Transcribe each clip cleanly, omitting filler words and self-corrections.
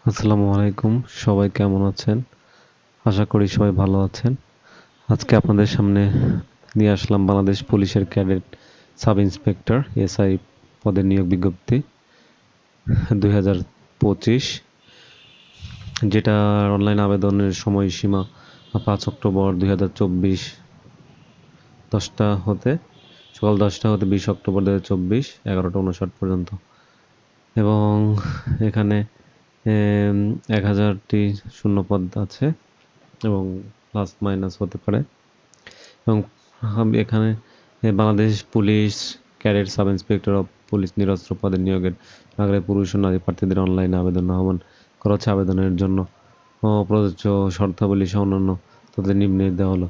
আসসালামু আলাইকুম। সবাই কেমন আছেন? আশা করি সবাই ভালো আছেন। আজকে আপনাদের সামনে নিয়ে আসলাম বাংলাদেশ পুলিশের ক্যাডেট সাব ইন্সপেক্টর এসআই পদের নিয়োগ বিজ্ঞপ্তি 2025, যেটার অনলাইন আবেদনের সময়সীমা 5 অক্টোবর 2024 10টা হতে সকাল 10টা হতে 20 অক্টোবর 2024 11টা 59 পর্যন্ত। এবং এখানে 1000টি শূন্যপদ আছে এবং প্লাস মাইনাস হতে পারে। এবং এখানে Bangladesh police cadet sub inspector of police নিরস্ত্র পদে নিয়োগের আগ্রহী পুরুষ ও নারী প্রার্থীদের অনলাইনে আবেদন আহ্বান করা হচ্ছে। আবেদনের জন্য প্রযোজ্য শর্তাবলী সহ অন্যান্য তাদের নিম্নে দেওয়া হলো।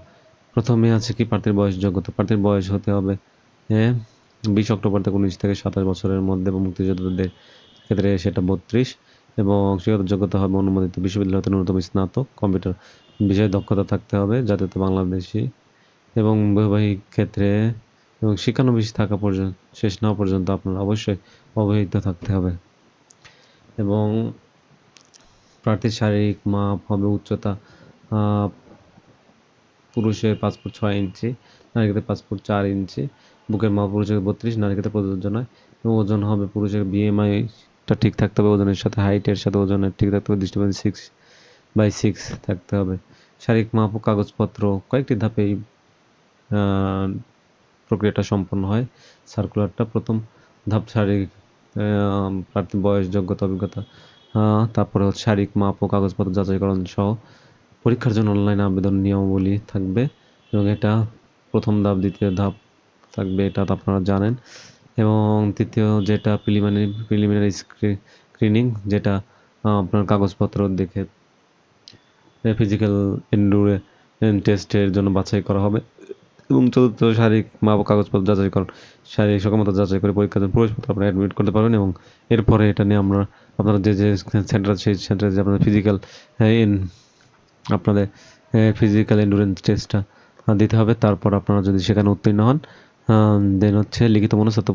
প্রথমে আছে কি প্রার্থীর বয়স যোগ্যতা। প্রার্থীর বয়স হতে হবে 20 অক্টোবর থেকে 19 থেকে 27 বছরের মধ্যে, এবং মুক্তিযোদ্ধাদের ক্ষেত্রে সেটা 32। এবং শিক্ষাগত যোগ্যতা হবে অনুমোদিত বিশ্ববিদ্যালয় হতে ন্যূনতম স্নাতক, কম্পিউটার বিষয়ে দক্ষতা থাকতে হবে, জাতীয়তা বাংলাদেশি, এবং বৈবাহিক ক্ষেত্রে এবং শিক্ষানবিশ থাকা পর্যন্ত শেষ না পর্যন্ত আপনার অবশ্যই অবহিত থাকতে হবে। এবং প্রার্থীর শারীরিক মাপ হবে উচ্চতা পুরুষের 5 ফুট 6 ইঞ্চি, নারীর ক্ষেত্রে 5 ফুট 4 ইঞ্চি। বুকের মাপ পুরুষের 32, নারীর ক্ষেত্রে প্রযোজ্য নয়। এবং ওজন হবে পুরুষের বিএমআইটা ঠিক থাকতে হবে, ওজনের সাথে হাইটের সাথে ওজনের ঠিক থাকতে হবে, দৃষ্টিভঙ্গি 6/6 থাকতে হবে। শারীরিক মাপ ও কাগজপত্র কয়েকটি ধাপে এই প্রক্রিয়াটা সম্পন্ন হয়। সার্কুলারটা প্রথম ধাপ শারীরিক প্রার্থীর বয়স, যোগ্যতা, অভিজ্ঞতা, তারপরে হচ্ছে শারীরিক মাপ ও কাগজপত্র যাচাইকরণ সহ পরীক্ষার জন্য অনলাইন আবেদন নিয়মাবলী থাকবে। এবং এটা প্রথম ধাপ, দ্বিতীয় ধাপ থাকবে, এটা তো আপনারা জানেন। এবং তৃতীয় যেটা প্রিলিমিনারি স্ক্রিনিং, যেটা আপনার কাগজপত্র দেখে ফিজিক্যাল এন্ডুরেন্স টেস্টের জন্য বাছাই করা হবে। এবং চতুর্থ শারীরিক মাপ ও কাগজপত্র যাচাইকরণ, শারীরিক সক্ষমতা যাচাই করে পরীক্ষার জন্য প্রবেশপত্র আপনারা অ্যাডমিট করতে পারবেন। এবং এরপরে এটা নিয়ে আপনারা যে সেন্টার আছে সেই সেন্টারে যে আপনাদের আপনাদের ফিজিক্যাল এন্ডুরেন্স টেস্টটা দিতে হবে। তারপর আপনারা যদি সেখানে উত্তীর্ণ হন, দেন হচ্ছে লিখিত মনস্তত্ত্ব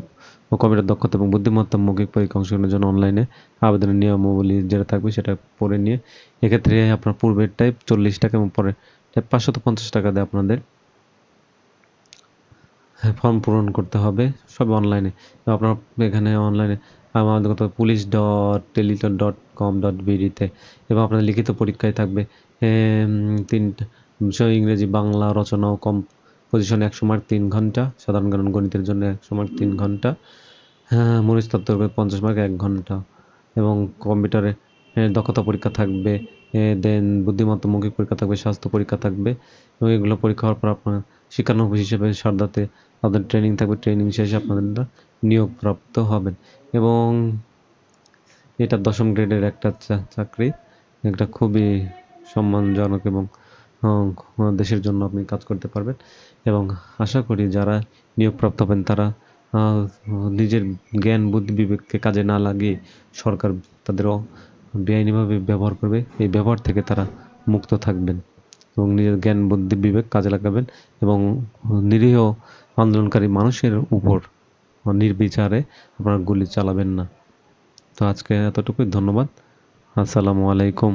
ও কম্পিউটার দক্ষতা এবং বুদ্ধিমত্তা মৌখিক পরীক্ষা অংশগ্রহণের জন্য অনলাইনে আবেদনের নিয়মাবলী যেটা থাকবে সেটা পড়ে নিয়ে, এক্ষেত্রে আপনার পূর্বেরটাই 40 টাকা এবং পরেরটাই 550 টাকা দিয়ে আপনাদের ফর্ম পূরণ করতে হবে, সব অনলাইনে। আপনার এখানে অনলাইনে আমাদের police.teleton.com.bd-তে। এবং আপনাদের লিখিত পরীক্ষায় থাকবে 3টা বিষয়, ইংরেজি, বাংলা, রচনা ও কম্পোজিশন 100 মার্ক 3 ঘন্টা, সাধারণ জ্ঞান গণিতের জন্য 100 মার্ক 3 ঘন্টা, মনস্তত্ত্বের উপর 50 মার্ক 1 ঘন্টা। এবং কম্পিউটারে দক্ষতা পরীক্ষা থাকবে, দেন বুদ্ধিমত্তা মৌখিক পরীক্ষা থাকবে, স্বাস্থ্য পরীক্ষা থাকবে। এবং এগুলো পরীক্ষা হওয়ার পর আপনার শিক্ষানবিশ হিসেবে সারদাতে আপনাদের ট্রেনিং থাকবে, ট্রেনিং শেষে আপনারা নিয়োগপ্রাপ্ত হবেন। এবং এটা 10ম গ্রেডের একটা চাকরি, এটা খুবই সম্মানজনক এবং দেশের জন্য আপনি কাজ করতে পারবেন। এবং আশা করি যারা নিয়োগপ্রাপ্ত হবেন তারা নিজের জ্ঞান বুদ্ধি বিবেককে কাজে না লাগিয়ে সরকার তাদের বেআইনিভাবে ব্যবহার করবে, এই ব্যবহার থেকে তারা মুক্ত থাকবেন এবং নিজের জ্ঞান বুদ্ধি বিবেক কাজে লাগাবেন এবং নিরীহ আন্দোলনকারী মানুষের উপর নির্বিচারে আপনারা গুলি চালাবেন না। তো আজকে এতটুকুই, ধন্যবাদ। আসসালামু আলাইকুম।